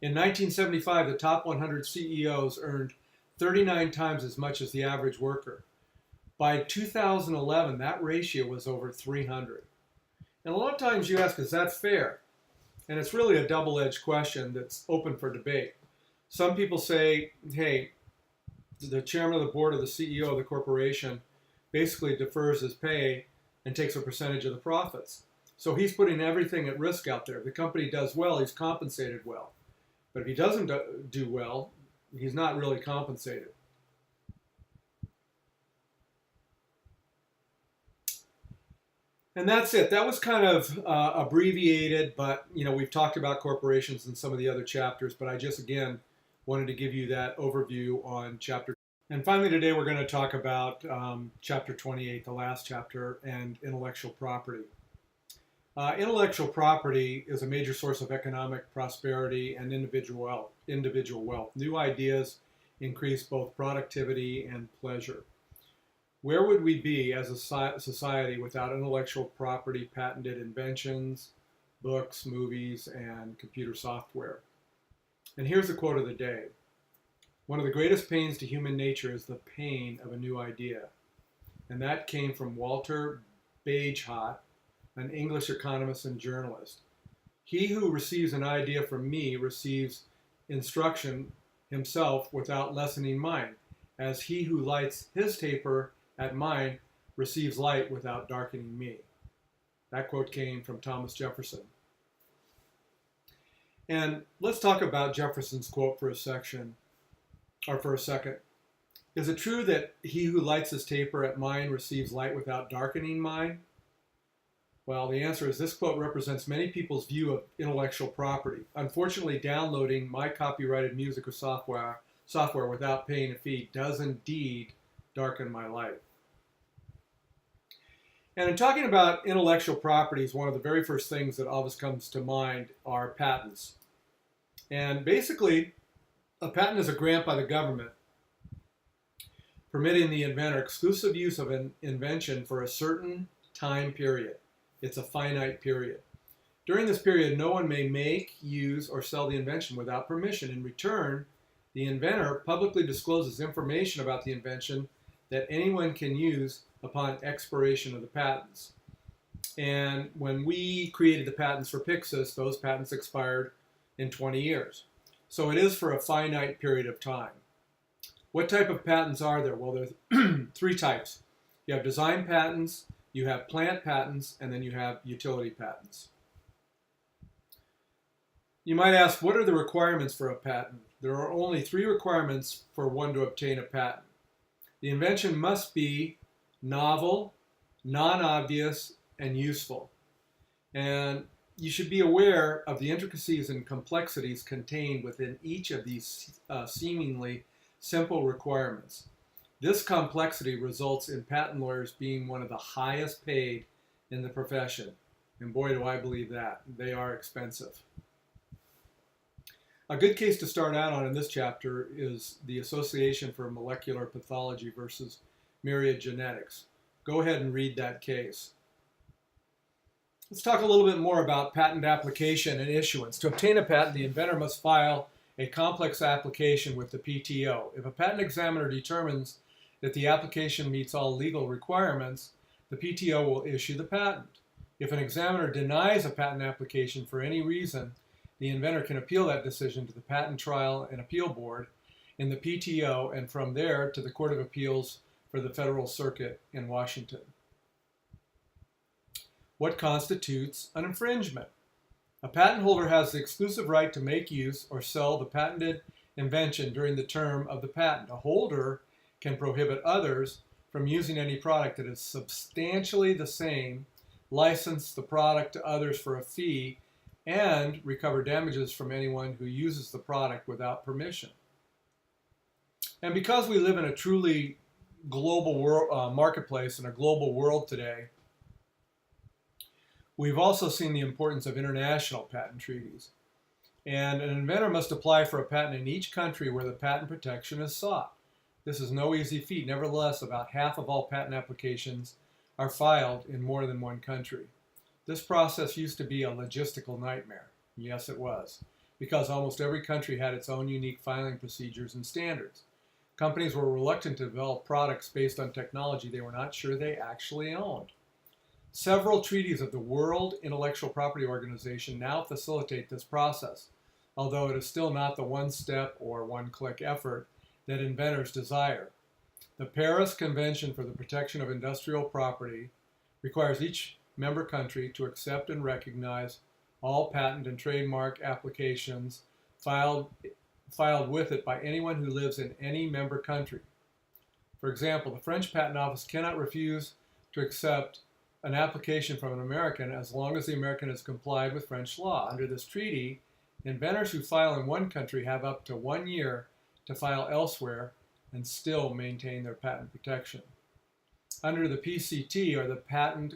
In 1975, the top 100 CEOs earned 39 times as much as the average worker. By 2011, that ratio was over 300. And a lot of times you ask, is that fair? And it's really a double-edged question that's open for debate. Some people say, hey, the chairman of the board or the CEO of the corporation basically defers his pay and takes a percentage of the profits. So he's putting everything at risk out there. If the company does well, he's compensated well. But if he doesn't do well, he's not really compensated. And that's it. That was kind of abbreviated, but we've talked about corporations in some of the other chapters, but I just, again, wanted to give you that overview on chapter. And finally today we're going to talk about chapter 28, the last chapter, and intellectual property. Intellectual property is a major source of economic prosperity and individual wealth. New ideas increase both productivity and pleasure. Where would we be as a society without intellectual property, patented inventions, books, movies, and computer software? And here's the quote of the day. One of the greatest pains to human nature is the pain of a new idea. And that came from Walter Bagehot, an English economist and journalist. He who receives an idea from me receives instruction himself without lessening mine, as he who lights his taper at mine receives light without darkening me. That quote came from Thomas Jefferson. And let's talk about Jefferson's quote for a second. Is it true that he who lights his taper at mine receives light without darkening mine? Well, the answer is this quote represents many people's view of intellectual property. Unfortunately, downloading my copyrighted music or software without paying a fee does indeed darken my light. And in talking about intellectual properties, one of the very first things that always comes to mind are patents. And basically, a patent is a grant by the government permitting the inventor exclusive use of an invention for a certain time period. It's a finite period. During this period, no one may make, use, or sell the invention without permission. In return, the inventor publicly discloses information about the invention that anyone can use upon expiration of the patents. And when we created the patents for Pyxis, those patents expired in 20 years. So it is for a finite period of time. What type of patents are there? Well, there are three types. You have design patents, you have plant patents, and then you have utility patents. You might ask, what are the requirements for a patent? There are only three requirements for one to obtain a patent. The invention must be novel, non-obvious, and useful. And you should be aware of the intricacies and complexities contained within each of these seemingly simple requirements. This complexity results in patent lawyers being one of the highest paid in the profession. And boy, do I believe that. They are expensive. A good case to start out on in this chapter is the Association for Molecular Pathology versus Myriad Genetics. Go ahead and read that case. Let's talk a little bit more about patent application and issuance. To obtain a patent, the inventor must file a complex application with the PTO. If a patent examiner determines that the application meets all legal requirements, the PTO will issue the patent. If an examiner denies a patent application for any reason, the inventor can appeal that decision to the Patent Trial and Appeal Board in the PTO, and from there to the Court of Appeals for the Federal Circuit in Washington. What constitutes an infringement? A patent holder has the exclusive right to make, use, or sell the patented invention during the term of the patent. A holder can prohibit others from using any product that is substantially the same, license the product to others for a fee, and recover damages from anyone who uses the product without permission. And because we live in a truly global marketplace in a global world today, We've also seen the importance of international patent treaties. And an inventor must apply for a patent in each country where the patent protection is sought. This is no easy feat. Nevertheless, about half of all patent applications are filed in more than one country. This process used to be a logistical nightmare. Yes, it was, because almost every country had its own unique filing procedures and standards. Companies were reluctant to develop products based on technology they were not sure they actually owned. Several treaties of the World Intellectual Property Organization now facilitate this process, although it is still not the one-step or one-click effort that inventors desire. The Paris Convention for the Protection of Industrial Property requires each member country to accept and recognize all patent and trademark applications filed with it by anyone who lives in any member country. For example, the French Patent Office cannot refuse to accept an application from an American as long as the American has complied with French law. Under this treaty, inventors who file in one country have up to 1 year to file elsewhere and still maintain their patent protection. Under the PCT, or the Patent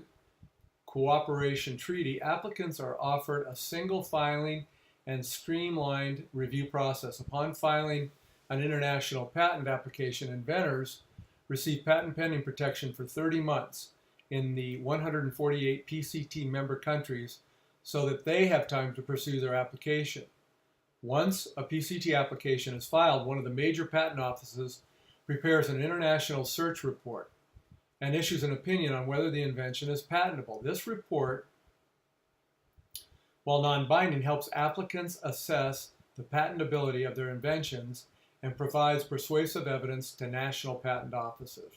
Cooperation Treaty, applicants are offered a single filing and streamlined review process. Upon filing an international patent application, inventors receive patent pending protection for 30 months in the 148 PCT member countries so that they have time to pursue their application. Once a PCT application is filed, one of the major patent offices prepares an international search report and issues an opinion on whether the invention is patentable. This report, while non-binding, helps applicants assess the patentability of their inventions and provides persuasive evidence to national patent offices.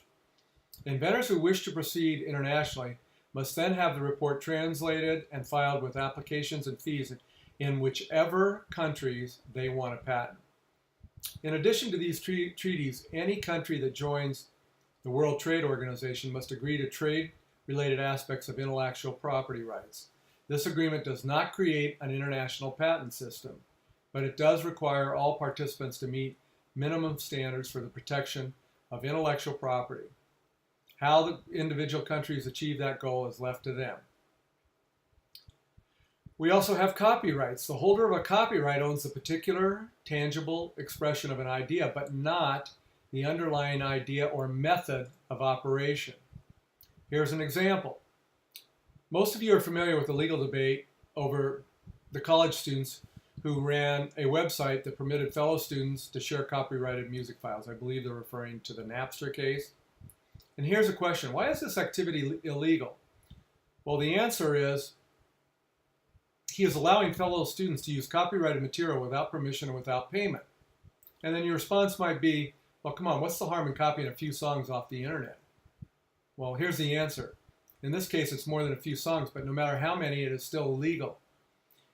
Inventors who wish to proceed internationally must then have the report translated and filed with applications and fees in whichever countries they want a patent. In addition to these treaties, any country that joins the World Trade Organization must agree to trade-related aspects of intellectual property rights. This agreement does not create an international patent system, but it does require all participants to meet minimum standards for the protection of intellectual property. How the individual countries achieve that goal is left to them. We also have copyrights. The holder of a copyright owns the particular tangible expression of an idea, but not the underlying idea or method of operation. Here's an example. Most of you are familiar with the legal debate over the college students who ran a website that permitted fellow students to share copyrighted music files. I believe they're referring to the Napster case. And here's a question: why is this activity illegal? Well, the answer is he is allowing fellow students to use copyrighted material without permission and without payment. And then your response might be, well, come on, what's the harm in copying a few songs off the internet? Well, here's the answer. In this case, it's more than a few songs, but no matter how many, it is still illegal.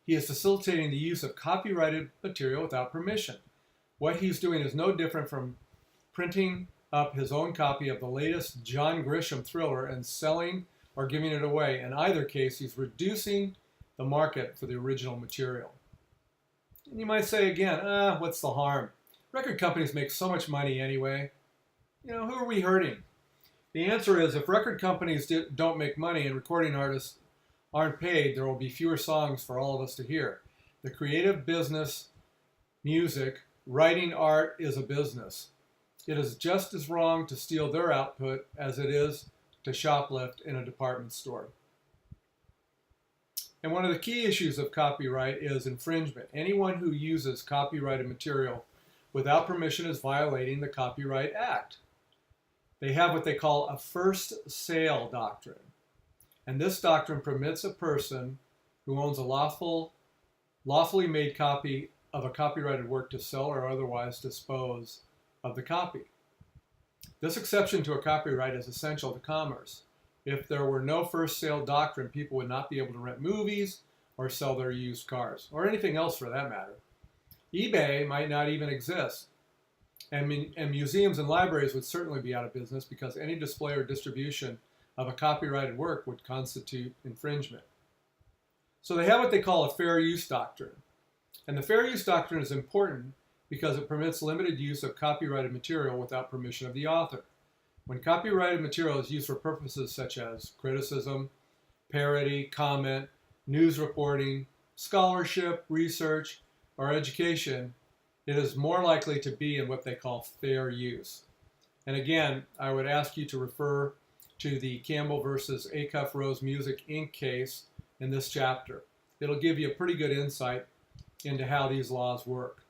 He is facilitating the use of copyrighted material without permission. What he's doing is no different from printing up his own copy of the latest John Grisham thriller and selling or giving it away. In either case, he's reducing the market for the original material. And you might say again, what's the harm? Record companies make so much money anyway. Who are we hurting? The answer is, if record companies don't make money and recording artists aren't paid, there will be fewer songs for all of us to hear. The creative business, music, writing art is a business. It is just as wrong to steal their output as it is to shoplift in a department store. And one of the key issues of copyright is infringement. Anyone who uses copyrighted material without permission is violating the Copyright Act. They have what they call a first sale doctrine. And this doctrine permits a person who owns a lawfully made copy of a copyrighted work to sell or otherwise dispose of the copy. This exception to a copyright is essential to commerce. If there were no first sale doctrine, people would not be able to rent movies or sell their used cars, or anything else for that matter. eBay might not even exist. And museums and libraries would certainly be out of business because any display or distribution of a copyrighted work would constitute infringement. So they have what they call a fair use doctrine. And the fair use doctrine is important because it permits limited use of copyrighted material without permission of the author. When copyrighted material is used for purposes such as criticism, parody, comment, news reporting, scholarship, research, or education, it is more likely to be in what they call fair use. And again, I would ask you to refer to the Campbell versus Acuff Rose Music Inc. case in this chapter. It'll give you a pretty good insight into how these laws work.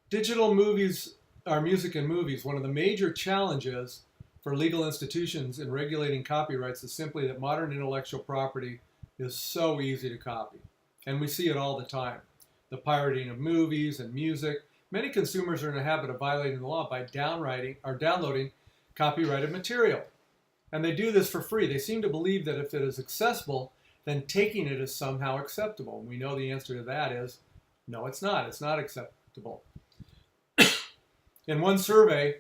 Digital movies are music and movies. One of the major challenges for legal institutions in regulating copyrights is simply that modern intellectual property is so easy to copy. And we see it all the time. The pirating of movies and music. Many consumers are in the habit of violating the law by downloading copyrighted material. And they do this for free. They seem to believe that if it is accessible, then taking it is somehow acceptable. And we know the answer to that is, no, it's not. It's not acceptable. In one survey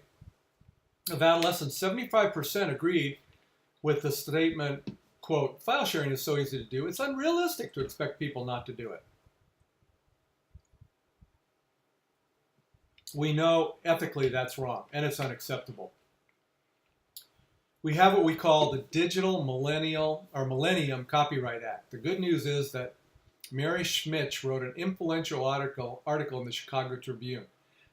of adolescents, 75% agreed with the statement, quote, file sharing is so easy to do, it's unrealistic to expect people not to do it. We know ethically that's wrong, and it's unacceptable. We have what we call the Digital Millennium Copyright Act. The good news is that Mary Schmitz wrote an influential article in the Chicago Tribune.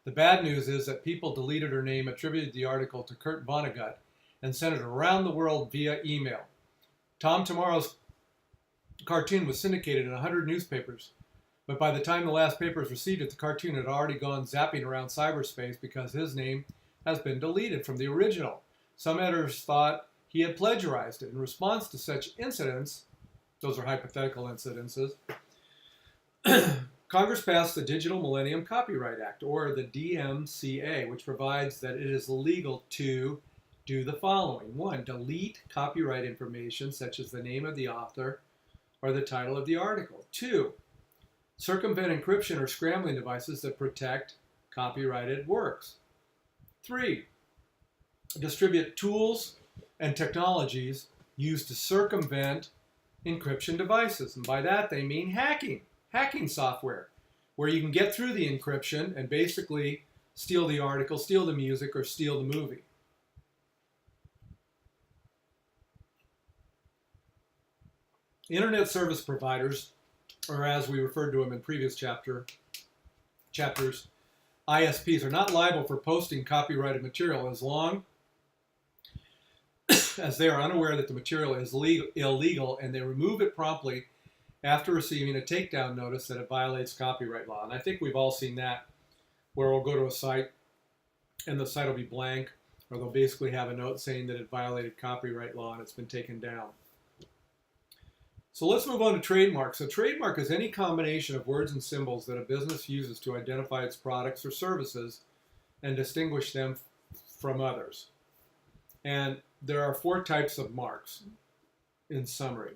The bad news is that people deleted her name, attributed the article to Kurt Vonnegut, and sent it around the world via email. Tom Tomorrow's cartoon was syndicated in 100 newspapers, but by the time the last papers received it, the cartoon had already gone zapping around cyberspace because his name has been deleted from the original. Some editors thought he had plagiarized it. In response to such incidents, those are hypothetical incidences, Congress passed the Digital Millennium Copyright Act, or the DMCA, which provides that it is illegal to do the following. 1, delete copyright information such as the name of the author or the title of the article. 2, circumvent encryption or scrambling devices that protect copyrighted works. 3, distribute tools and technologies used to circumvent encryption devices. And by that they mean hacking software, where you can get through the encryption and basically steal the article, steal the music, or steal the movie. Internet service providers, or as we referred to them in previous chapters, ISPs, are not liable for posting copyrighted material as long as they are unaware that the material is illegal, and they remove it promptly after receiving a takedown notice that it violates copyright law. And I think we've all seen that, where we'll go to a site and the site will be blank, or they'll basically have a note saying that it violated copyright law and it's been taken down. So let's move on to trademarks. A trademark is any combination of words and symbols that a business uses to identify its products or services and distinguish them from others. And there are 4 types of marks in summary.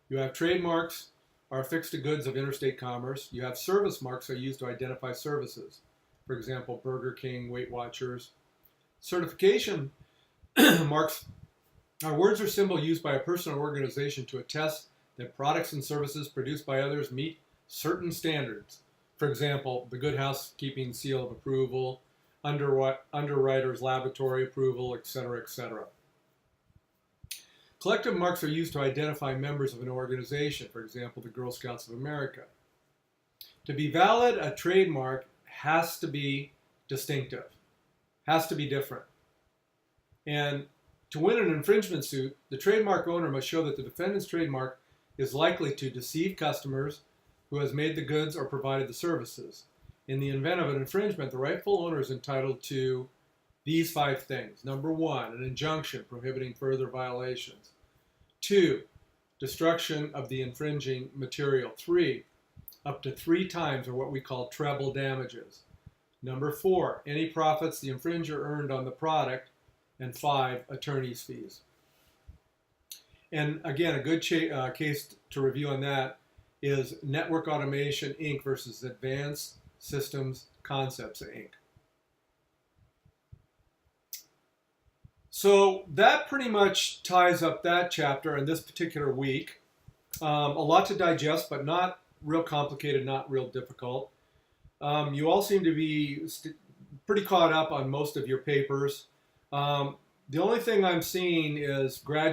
You have trademarks are affixed to goods of interstate commerce. You have service marks are used to identify services. For example, Burger King, Weight Watchers. Certification marks are words or symbols used by a person or organization to attest that products and services produced by others meet certain standards. For example, the Good Housekeeping Seal of Approval, Underwriters Laboratory Approval, etc., etc. Collective marks are used to identify members of an organization, for example, the Girl Scouts of America. To be valid, a trademark has to be distinctive, has to be different. And to win an infringement suit, the trademark owner must show that the defendant's trademark is likely to deceive customers who has made the goods or provided the services. In the event of an infringement, the rightful owner is entitled to these 5 things. Number 1, an injunction prohibiting further violations. 2, destruction of the infringing material. 3, up to 3 times, or what we call treble damages. Number 4, any profits the infringer earned on the product. And 5, attorney's fees. And again, a good case to review on that is Network Automation, Inc. versus Advanced Systems Concepts, Inc. So that pretty much ties up that chapter in this particular week. A lot to digest, but not real complicated, not real difficult. You all seem to be pretty caught up on most of your papers. The only thing I'm seeing is gradual